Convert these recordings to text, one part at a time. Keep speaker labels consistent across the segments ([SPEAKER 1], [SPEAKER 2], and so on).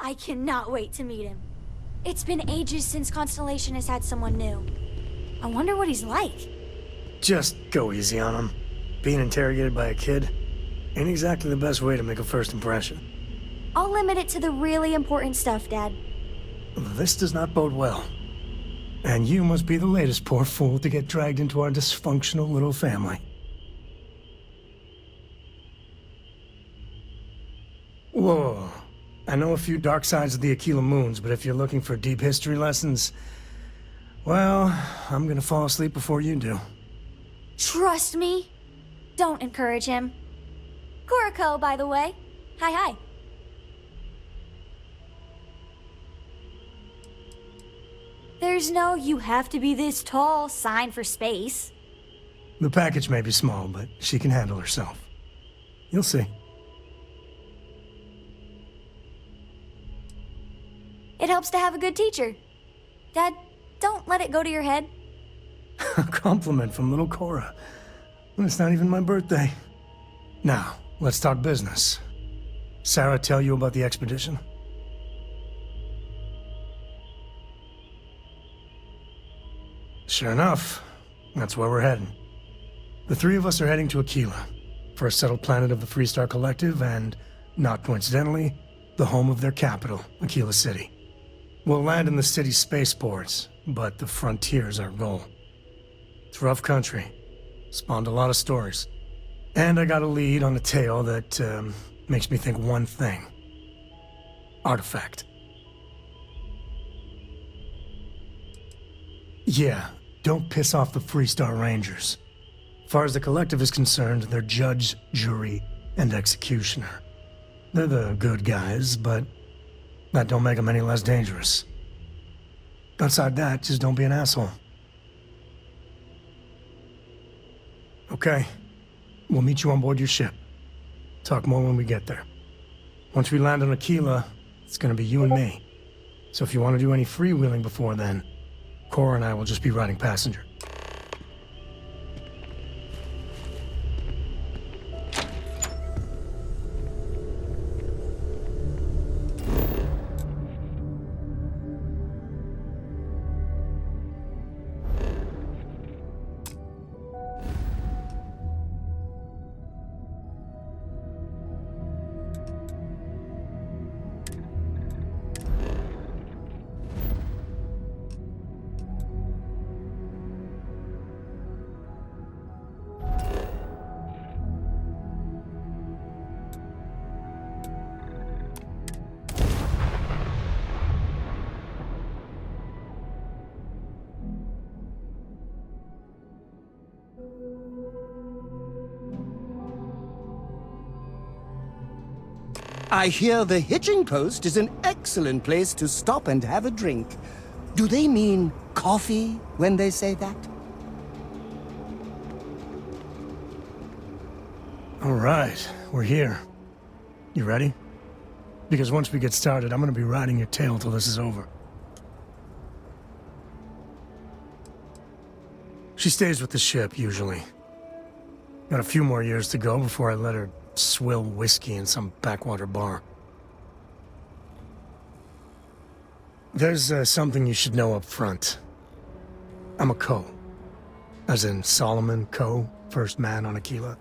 [SPEAKER 1] I cannot wait to meet him. It's been ages since Constellation has had someone new. I wonder what he's like.
[SPEAKER 2] Just go easy on him. Being interrogated by a kid ain't exactly the best way to make a first impression.
[SPEAKER 1] I'll limit it to the really important stuff, Dad.
[SPEAKER 2] This does not bode well. And you must be the latest poor fool to get dragged into our dysfunctional little family. Whoa. I know a few dark sides of the Aquila Moons, but if you're looking for deep history lessons, well, I'm gonna fall asleep before you do.
[SPEAKER 1] Trust me. Don't encourage him. Kuriko, by the way. Hi. There's no "you have to be this tall" sign for space.
[SPEAKER 2] The package may be small, but she can handle herself. You'll see.
[SPEAKER 1] It helps to have a good teacher. Dad, don't let it go to your head.
[SPEAKER 2] A compliment from little Cora. And it's not even my birthday. Now, let's talk business. Sarah tell you about the expedition? Sure enough, that's where we're heading. The three of us are heading to Aquila, first settled planet of the Freestar Collective and, not coincidentally, the home of their capital, Aquila City. We'll land in the city's spaceports, but the frontier's our goal. It's rough country. Spawned a lot of stories. And I got a lead on a tale that makes me think one thing. Artifact. Yeah, don't piss off the Freestar Rangers. As far as the Collective is concerned, they're judge, jury, and executioner. They're the good guys, but that don't make them any less dangerous. Outside that, just don't be an asshole. Okay. We'll meet you on board your ship. Talk more when we get there. Once we land on Aquila, it's gonna be you and me. So if you want to do any freewheeling before then, Cora and I will just be riding passenger.
[SPEAKER 3] I hear the hitching post is an excellent place to stop and have a drink. Do they mean coffee when they say that?
[SPEAKER 2] All right, we're here. You ready? Because once we get started, I'm gonna be riding your tail till this is over. She stays with the ship, usually. Got a few more years to go before I let her swill whiskey in some backwater bar. There's something you should know up front. I'm a Co. As in Solomon Co., first man on Aquila.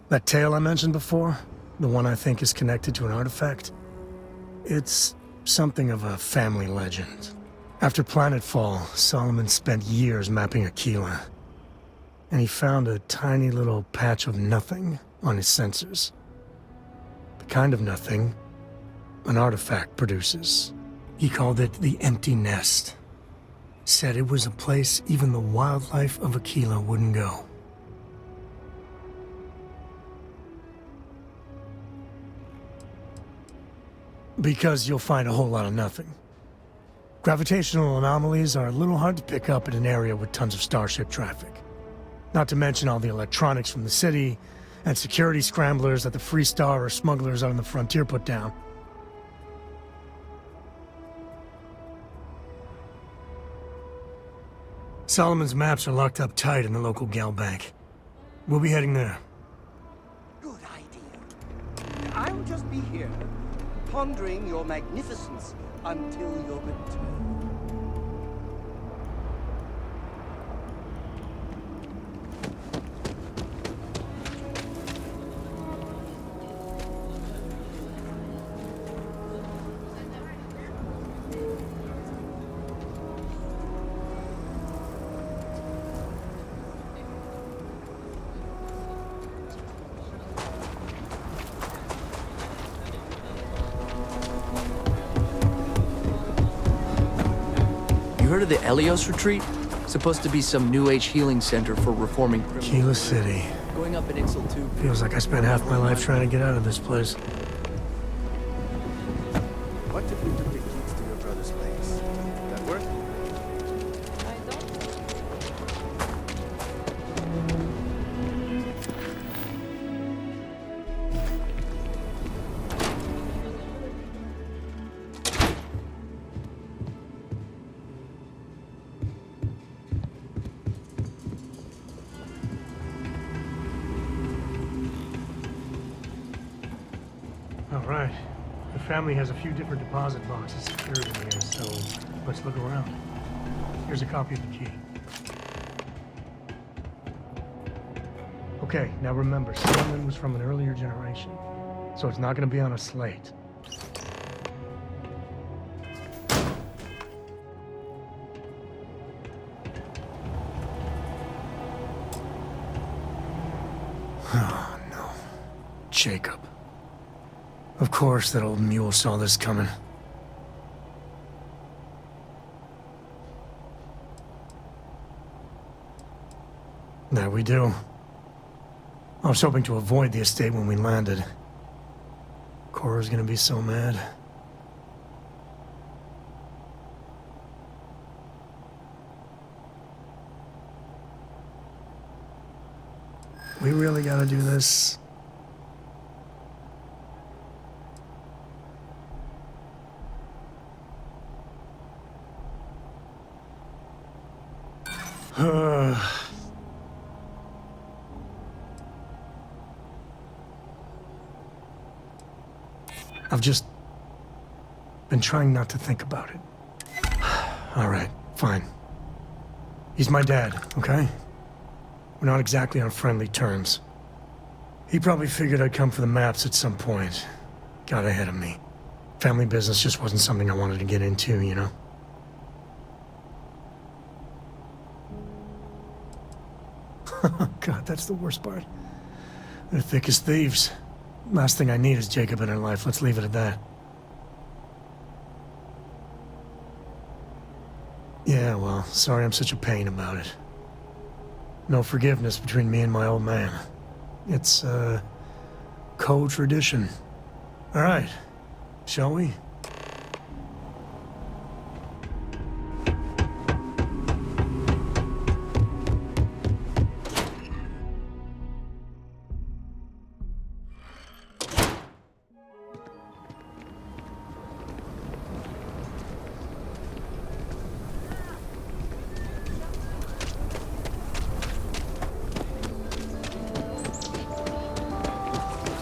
[SPEAKER 2] That tale I mentioned before, the one I think is connected to an artifact, it's something of a family legend. After planetfall, Solomon spent years mapping Aquila, and he found a tiny little patch of nothing on his sensors. The kind of nothing an artifact produces. He called it the Empty Nest. Said it was a place even the wildlife of Aquila wouldn't go. Because you'll find a whole lot of nothing. Gravitational anomalies are a little hard to pick up in an area with tons of starship traffic. Not to mention all the electronics from the city, and security scramblers that the Freestar or smugglers out on the frontier put down. Solomon's maps are locked up tight in the local gal bank. We'll be heading there.
[SPEAKER 3] Good idea. I'll just be here. pondering your magnificence until your return.
[SPEAKER 4] You heard of the Elios Retreat? Supposed to be some new age healing center for reforming criminals.
[SPEAKER 2] Keela City.
[SPEAKER 4] Going up in Ixel 2.
[SPEAKER 2] Feels like I spent half my life trying to get out of this place.
[SPEAKER 3] What if we took the keys to your brother's place? That work?
[SPEAKER 2] All right. The family has a few different deposit boxes secured in here, so let's look around. Here's a copy of the key. Okay, now remember, Cinnamon was from an earlier generation, so it's not going to be on a slate. Oh, no. Jacob. Of course, that old mule saw this coming. There we do. I was hoping to avoid the estate when we landed. Cora's gonna be so mad. We really gotta do this. I've just been trying not to think about it. All right, fine. He's my dad, okay? We're not exactly on friendly terms. He probably figured I'd come for the maps at some point. Got ahead of me. Family business just wasn't something I wanted to get into, you know? God, that's the worst part. They're thick as thieves. Last thing I need is Jacob in her life. Let's leave it at that. Yeah, well, sorry I'm such a pain about it. No forgiveness between me and my old man. It's, co-tradition. All right, shall we?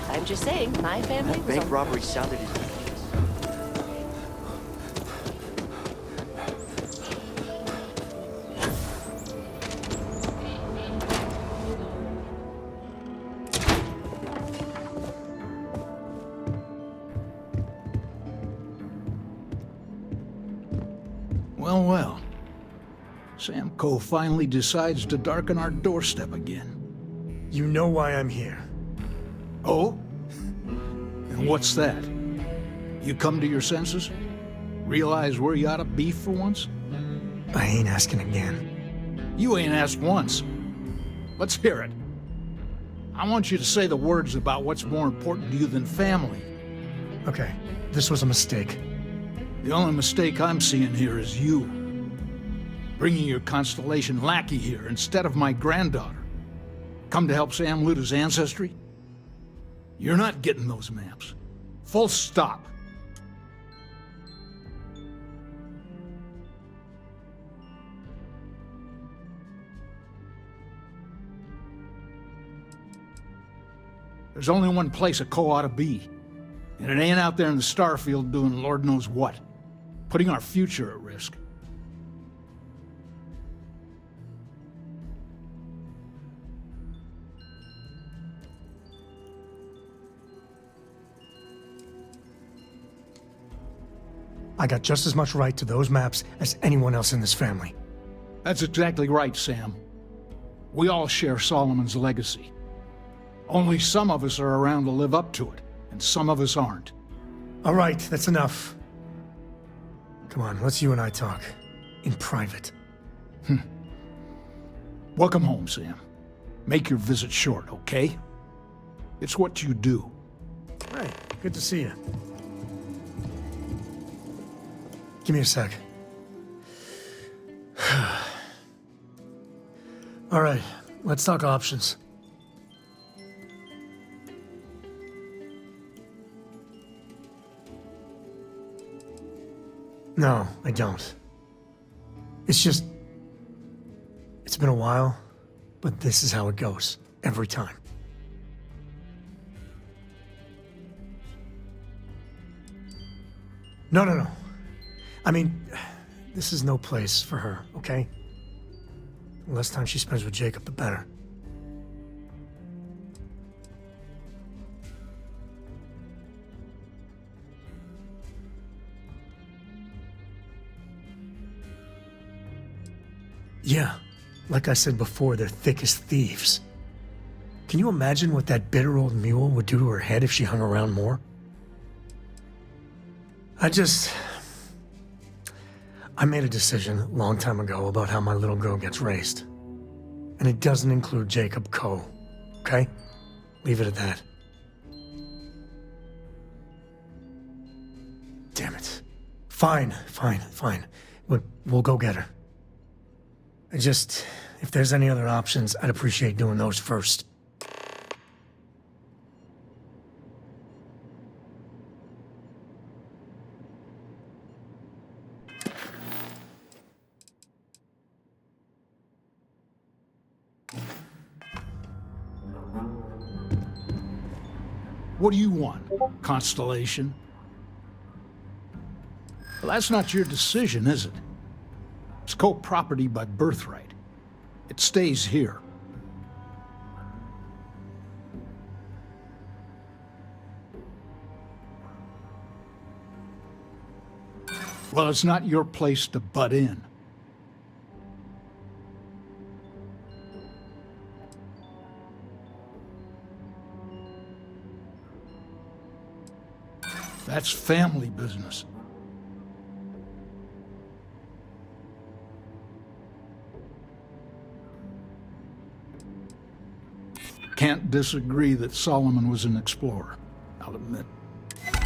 [SPEAKER 5] I'm just saying, my family
[SPEAKER 4] That
[SPEAKER 5] was
[SPEAKER 4] bank
[SPEAKER 5] on...
[SPEAKER 4] robbery sounded as
[SPEAKER 6] Well, well. Sam Coe finally decides to darken our doorstep again.
[SPEAKER 2] You know why I'm here.
[SPEAKER 6] Oh? And what's that? You come to your senses? Realize where you ought to be for once?
[SPEAKER 2] I ain't asking again.
[SPEAKER 6] You ain't asked once. Let's hear it. I want you to say the words about what's more important to you than family.
[SPEAKER 2] Okay, this was a mistake.
[SPEAKER 6] The only mistake I'm seeing here is you. Bringing your Constellation lackey here instead of my granddaughter. Come to help Sam loot his ancestry? You're not getting those maps. Full stop. There's only one place a Coe ought to be. And it ain't out there in the Starfield doing Lord knows what, putting our future at risk.
[SPEAKER 2] I got just as much right to those maps as anyone else in this family.
[SPEAKER 6] That's exactly right, Sam. We all share Solomon's legacy. Only some of us are around to live up to it, and some of us aren't.
[SPEAKER 2] All right, that's enough. Come on, let's you and I talk. In private.
[SPEAKER 6] Welcome home, Sam. Make your visit short, okay? It's what you do.
[SPEAKER 2] Hey, good to see you. Give me a sec. All right, let's talk options. No, I don't. It's just... It's been a while, but this is how it goes. Every time. No. I mean, this is no place for her, okay? The less time she spends with Jacob, the better. Yeah, like I said before, they're thick as thieves. Can you imagine what that bitter old mule would do to her head if she hung around more? I made a decision a long time ago about how my little girl gets raised. And it doesn't include Jacob Coe, okay? Leave it at that. Damn it. Fine. We'll go get her. If there's any other options, I'd appreciate doing those first.
[SPEAKER 6] What do you want, Constellation? Well, that's not your decision, is it? It's co-property by birthright. It stays here. Well, it's not your place to butt in. That's family business. Can't disagree that Solomon was an explorer, I'll admit.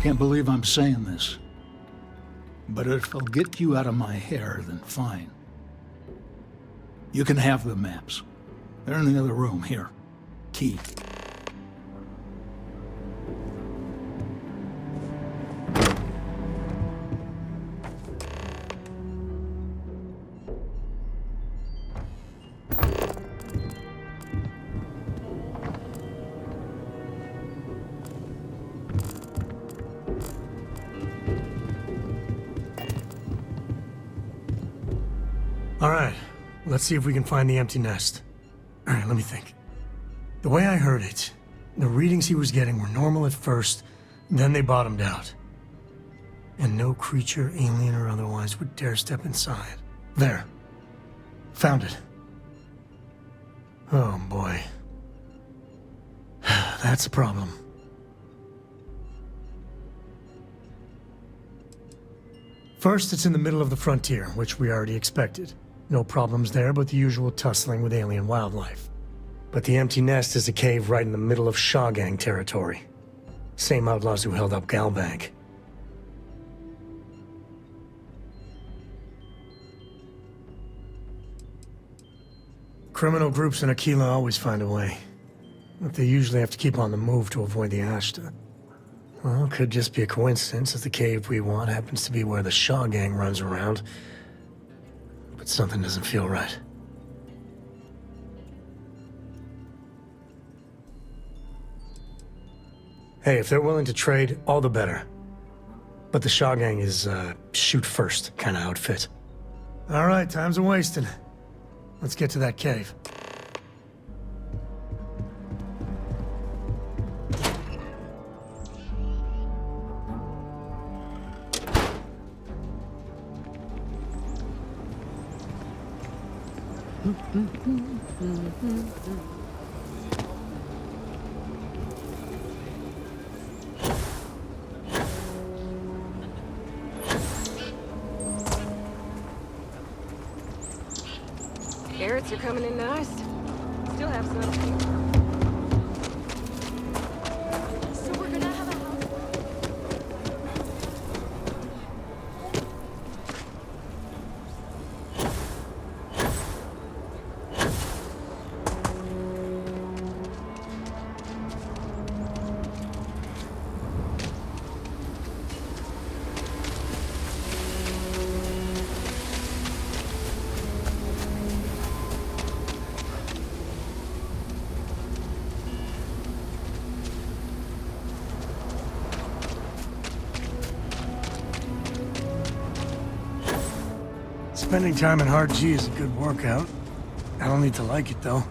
[SPEAKER 6] Can't believe I'm saying this. But if it'll get you out of my hair, then fine. You can have the maps. They're in the other room, here. Key.
[SPEAKER 2] All right, let's see if we can find the empty nest. All right, let me think. The way I heard it, the readings he was getting were normal at first, then they bottomed out. And no creature, alien or otherwise, would dare step inside. There. Found it. Oh boy. That's a problem. First, it's in the middle of the frontier, which we already expected. No problems there, but the usual tussling with alien wildlife. But the empty nest is a cave right in the middle of Shaw Gang territory. Same outlaws who held up Galbank. Criminal groups in Aquila always find a way. But they usually have to keep on the move to avoid the Ashta. Well, it could just be a coincidence that the cave we want happens to be where the Shaw Gang runs around. But something doesn't feel right. Hey, if they're willing to trade, all the better. But the Shaw Gang is, shoot first kind of outfit. All right, time's a wasting. Let's get to that cave.
[SPEAKER 7] Carrots are coming in nice. Still have some.
[SPEAKER 1] So we're gonna have a house.
[SPEAKER 2] Spending time in Hard G is a good workout. I don't need to like it, though.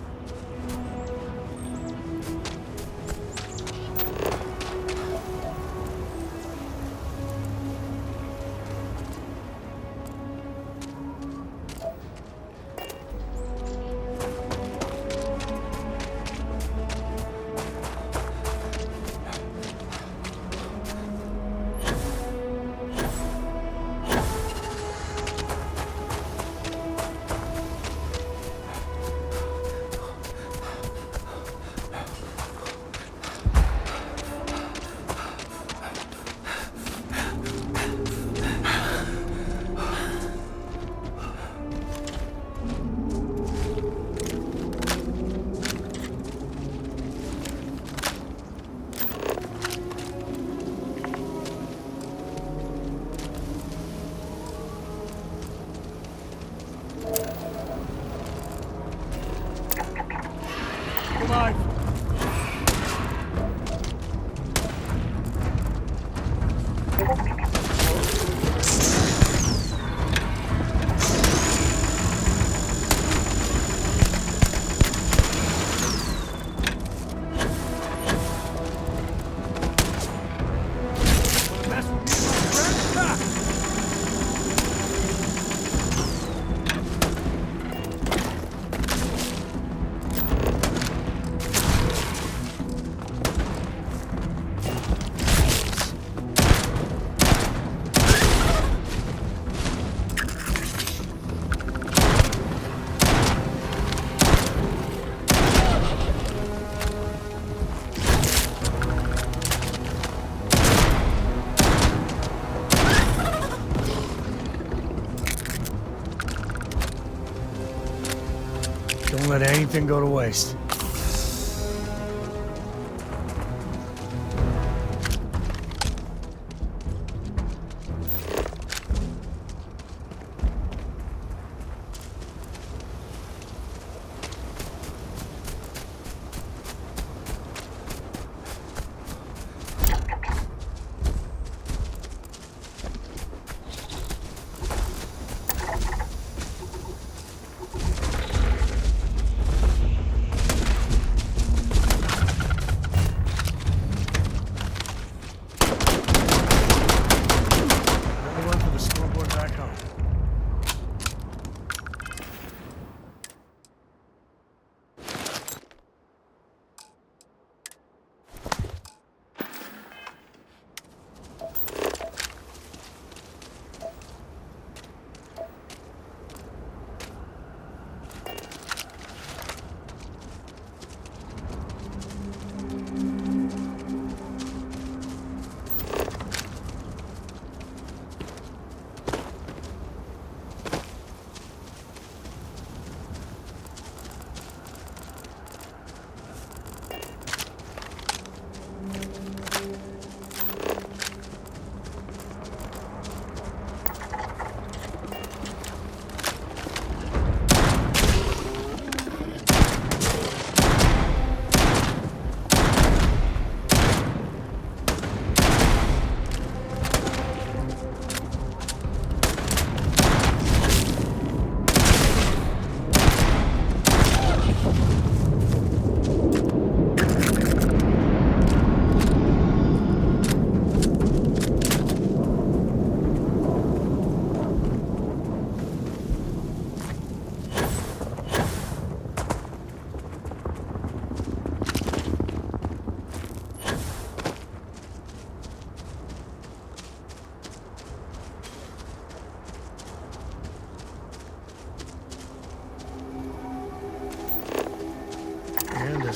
[SPEAKER 2] Don't let anything go to waste.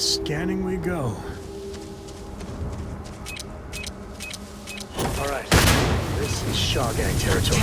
[SPEAKER 2] Scanning we go. All right, this is Shaw Gang territory.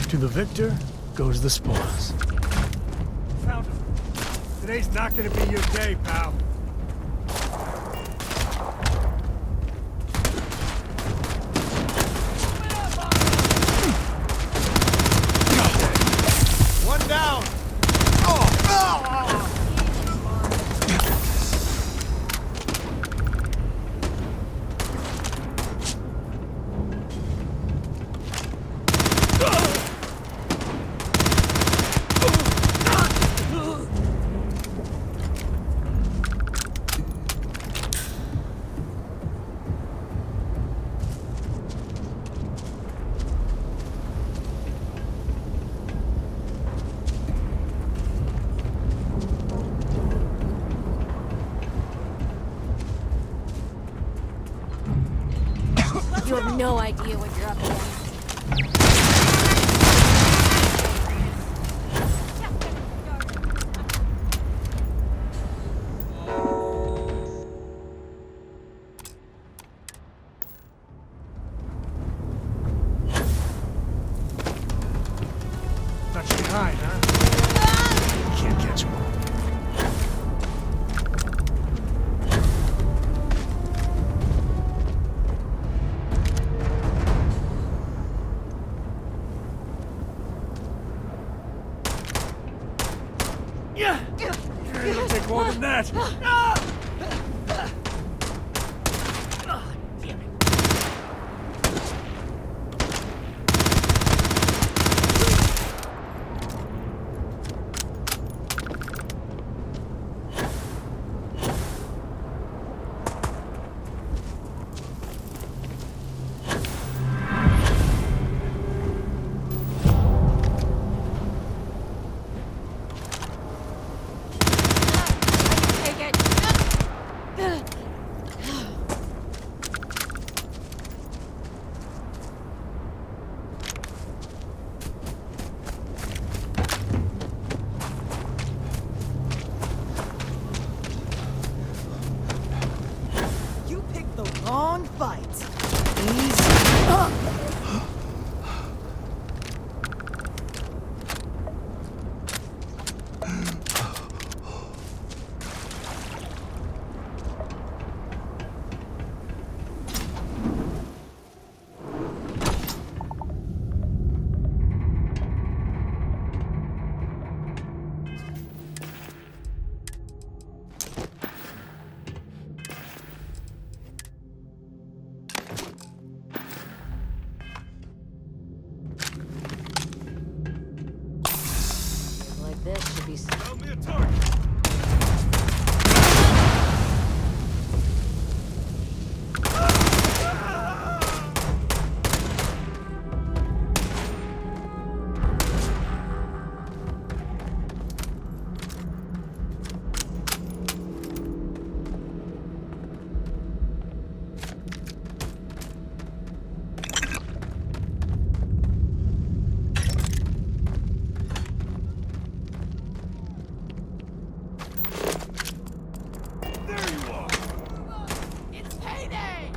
[SPEAKER 2] To the victor goes the spoils.
[SPEAKER 8] Found him. Today's not gonna be your day, pal. One down.
[SPEAKER 7] You have no idea what you're up against.
[SPEAKER 8] Touch behind, huh?
[SPEAKER 2] Can't catch him all.
[SPEAKER 9] Long fight. Easy.
[SPEAKER 5] Like this should be.
[SPEAKER 8] Found me a target. There you are.
[SPEAKER 9] It's payday!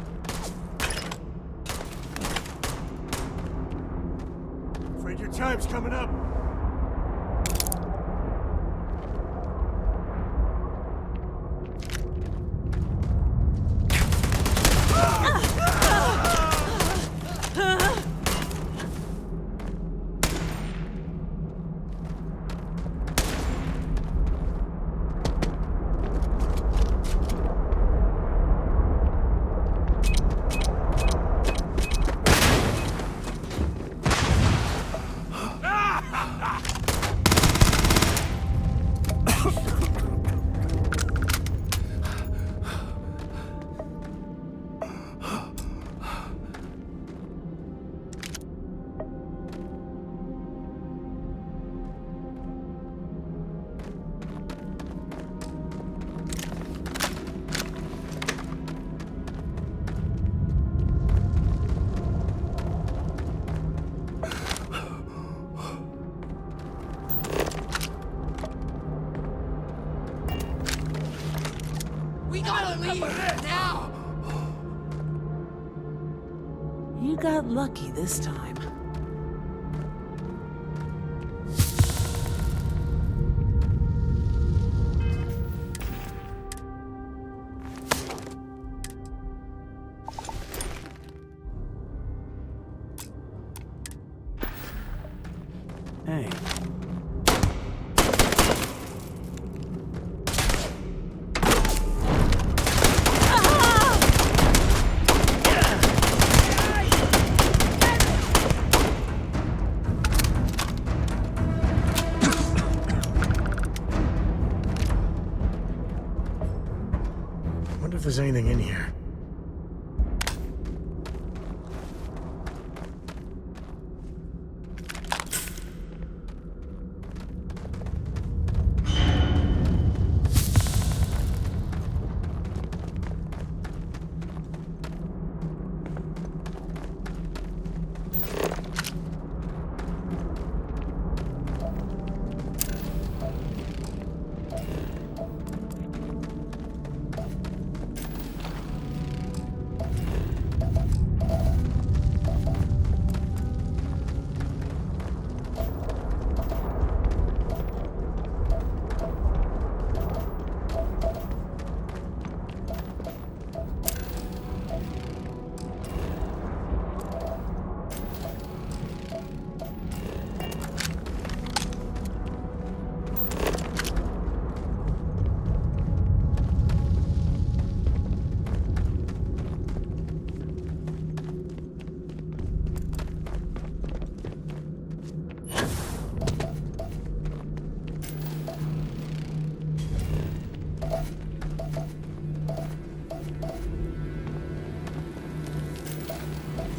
[SPEAKER 8] Afraid your time's coming up.
[SPEAKER 9] We gotta leave now! You got lucky this time. Hey.
[SPEAKER 2] Wonder if there's anything in here.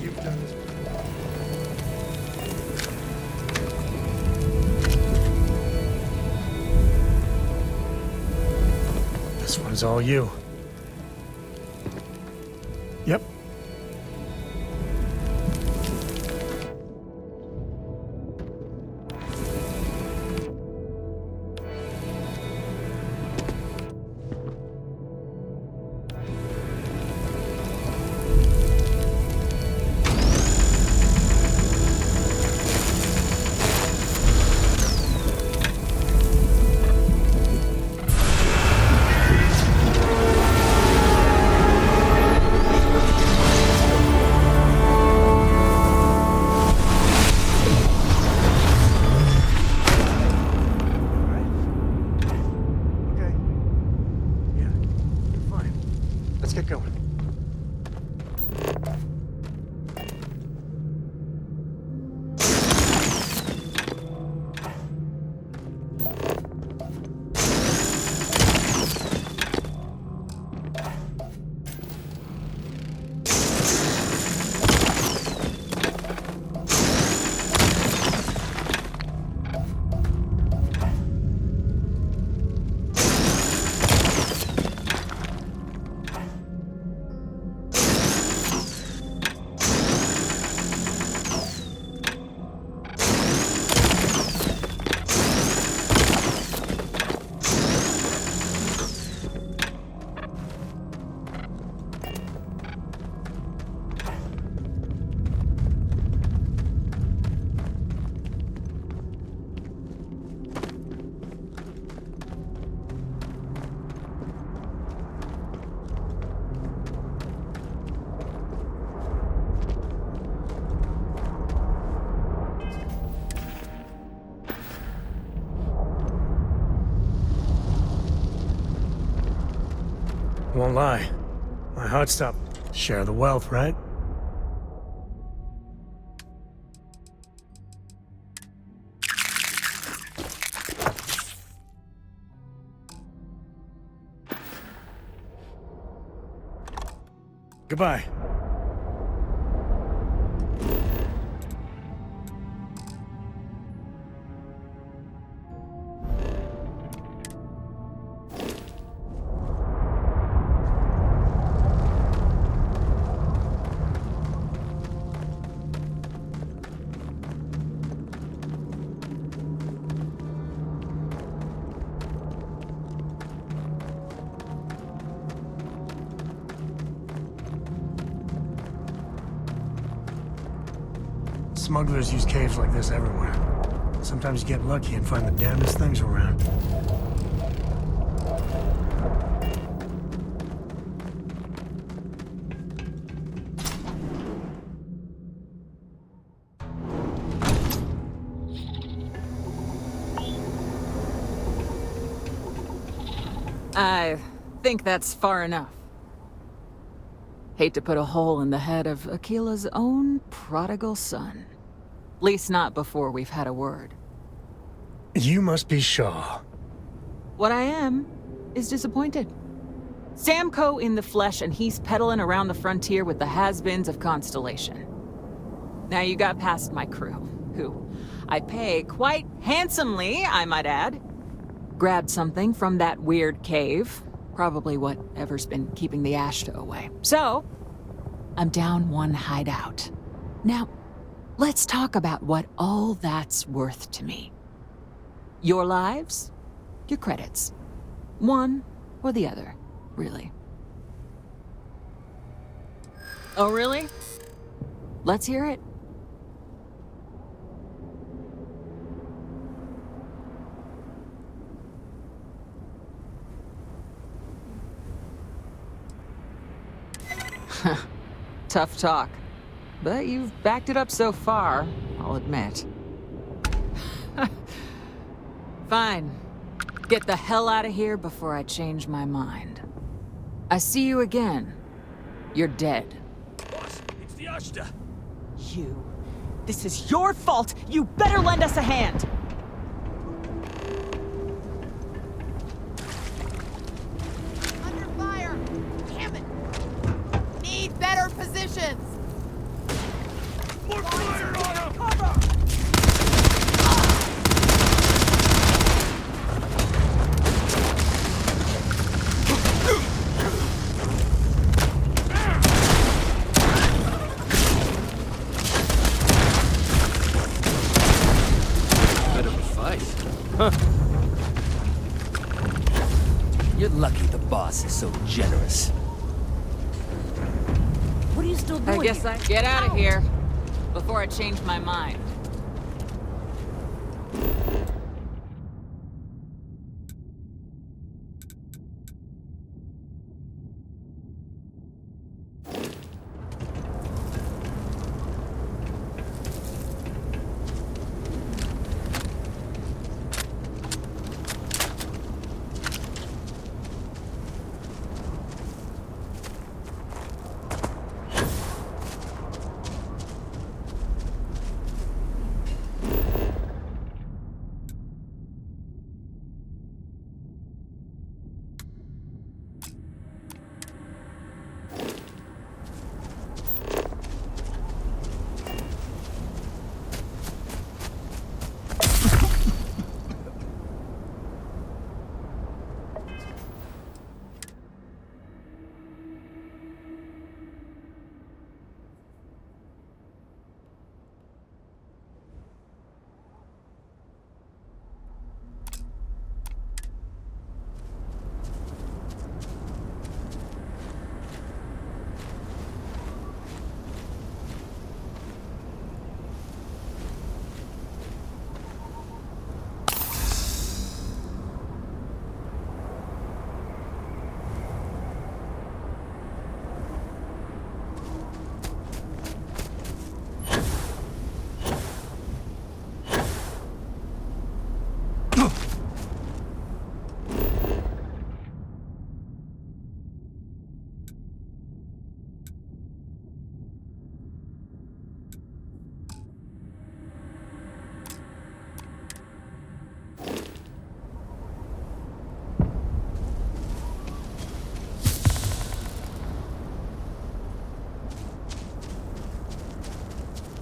[SPEAKER 2] You've done this before. This one's all you. Yep. Let's get going. Won't lie. My heart stopped. Share the wealth, right? Goodbye. Smugglers use caves like this everywhere. Sometimes you get lucky and find the damnedest things around.
[SPEAKER 10] I think that's far enough. Hate to put a hole in the head of Akila's own prodigal son. Least not before we've had a word.
[SPEAKER 2] You must be Shaw.
[SPEAKER 10] What I am is disappointed. Samco in the flesh, and he's peddling around the frontier with the has-beens of Constellation. Now you got past my crew, who I pay quite handsomely, I might add. Grabbed something from that weird cave. Probably whatever's been keeping the Ashta away. So, I'm down one hideout. Now, let's talk about what all that's worth to me. Your lives, your credits. One or the other, really. Oh, really? Let's hear it. Tough talk. But you've backed it up so far, I'll admit. Fine. Get the hell out of here before I change my mind. I see you again. You're dead.
[SPEAKER 8] Boss, it's the Ashta.
[SPEAKER 10] You. This is your fault! You better lend us a hand!
[SPEAKER 9] Under fire! Damn it! Need better positions!
[SPEAKER 8] More fire on him!
[SPEAKER 9] Cover!
[SPEAKER 4] Bit of a fight. Huh.
[SPEAKER 11] You're lucky the boss is so generous.
[SPEAKER 9] What are you still doing
[SPEAKER 10] I guess
[SPEAKER 9] here?
[SPEAKER 10] I get out of here before I change my mind.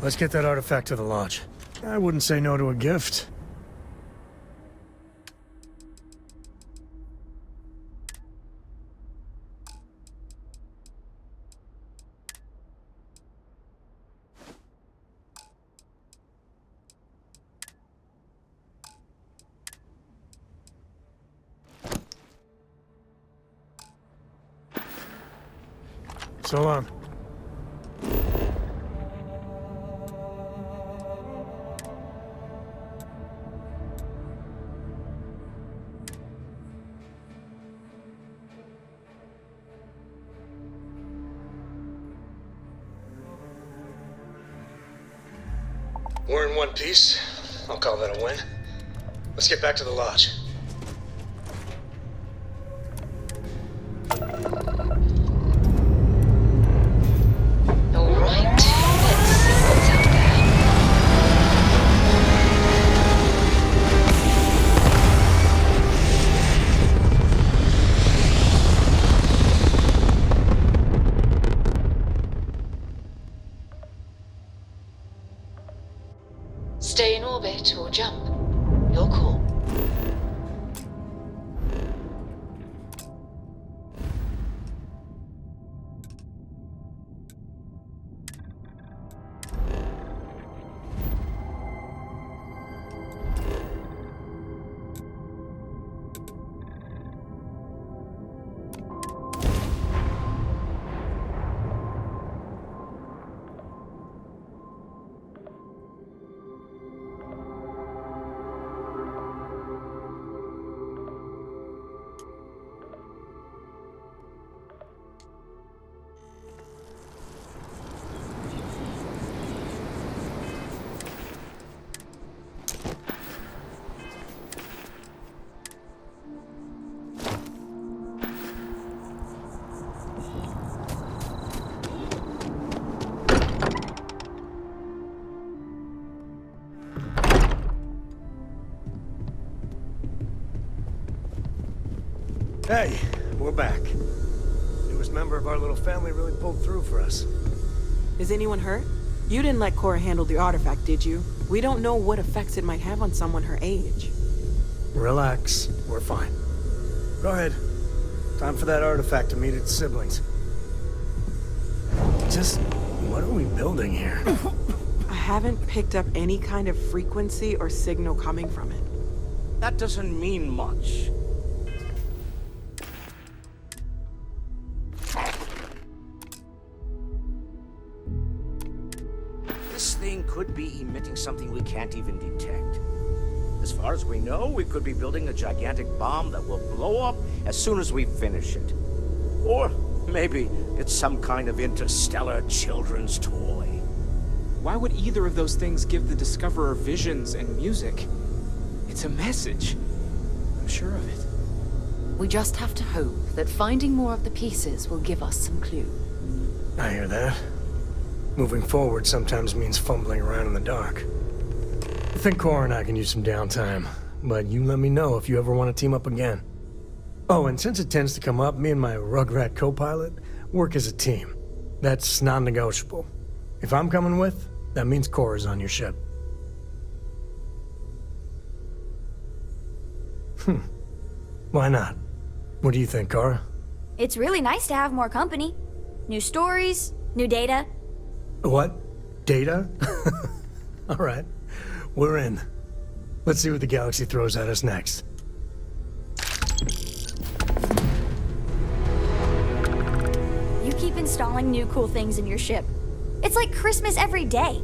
[SPEAKER 2] let's get that artifact to the lodge. I wouldn't say no to a gift. So long. We're in one piece. I'll call that a win. Let's get back to the lodge.
[SPEAKER 12] Stay in orbit or jump. Your call.
[SPEAKER 2] Hey, we're back. Newest member of our little family really pulled through for us.
[SPEAKER 13] Is anyone hurt? You didn't let Cora handle the artifact, did you? We don't know what effects it might have on someone her age.
[SPEAKER 2] Relax, we're fine. Go ahead. Time for that artifact to meet its siblings. Just, what are we building here?
[SPEAKER 13] I haven't picked up any kind of frequency or signal coming from it.
[SPEAKER 11] That doesn't mean much. This thing could be emitting something we can't even detect. As far as we know, we could be building a gigantic bomb that will blow up as soon as we finish it. Or maybe it's some kind of interstellar children's toy.
[SPEAKER 14] Why would either of those things give the Discoverer visions and music? It's a message. I'm sure of it.
[SPEAKER 5] We just have to hope that finding more of the pieces will give us some clue.
[SPEAKER 2] I hear that. Moving forward sometimes means fumbling around in the dark. I think Cora and I can use some downtime, but you let me know if you ever want to team up again. Oh, and since it tends to come up, me and my Rugrat co-pilot work as a team. That's non-negotiable. If I'm coming with, that means Cora's on your ship. Why not? What do you think, Cora?
[SPEAKER 1] It's really nice to have more company. New stories, new data.
[SPEAKER 2] What? Data? All right. We're in. Let's see what the galaxy throws at us next.
[SPEAKER 1] You keep installing new cool things in your ship. It's like Christmas every day.